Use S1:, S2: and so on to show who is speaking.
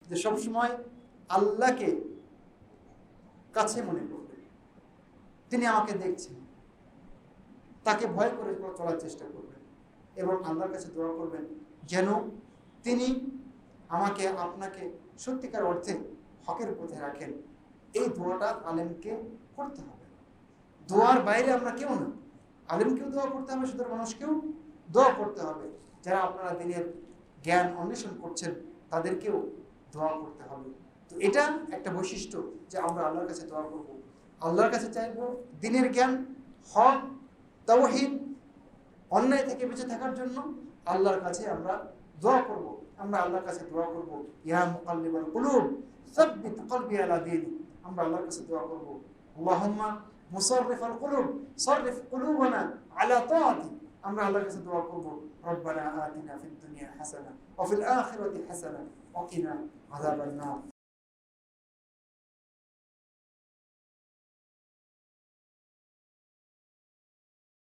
S1: যে সবসময় আল্লাহকে কাছে মনে করবেন, তিনি আমাকে দেখছেন, তাকে ভয় করে চলার চেষ্টা করবেন এবং আল্লাহর কাছে দোয়া করবেন যেন তিনি আমাকে আপনাকে সত্যিকার অর্থে হকের পথে রাখেন। এই দোয়াটা আলেমকে করতে হবে। দোয়ার বাইরে আমরা কেউ না, আলেমকেও দোয়া করতে হবে, সাধারণ মানুষকেও দোয়া করতে হবে। যারা আপনারা দিনের জ্ঞান অন্বেষণ করছেন তাদেরকেও দোয়া করতে হবে। তো এটা একটা বৈশিষ্ট্য যে আমরা আল্লাহর কাছে দোয়া করব, আল্লাহর কাছে চাইবো দিনের জ্ঞান, হক, তাওহীদ, অন্যায় থেকে বেঁচে থাকার জন্য আল্লাহর কাছে আমরা দোয়া করব। আমরা আল্লাহর কাছে দোয়া করব, ইয়া মুকাল্লিবাল কুলুব সাব্বিত কলবি আলা দীনিক। আমরা আল্লাহর কাছে দোয়া করব, আল্লাহুম্মা মুসাররিফাল কুলুব সাররিফ কুলুবানা আলা তাআতিক। আমরা আল্লাহর কাছে দোয়া করব, রব্বানা আতিনা ফিদ দুনিয়া হাসানাহ ওয়া ফিল আখিরাতি হাসানাহ ওয়া কিনা আযাবান নার।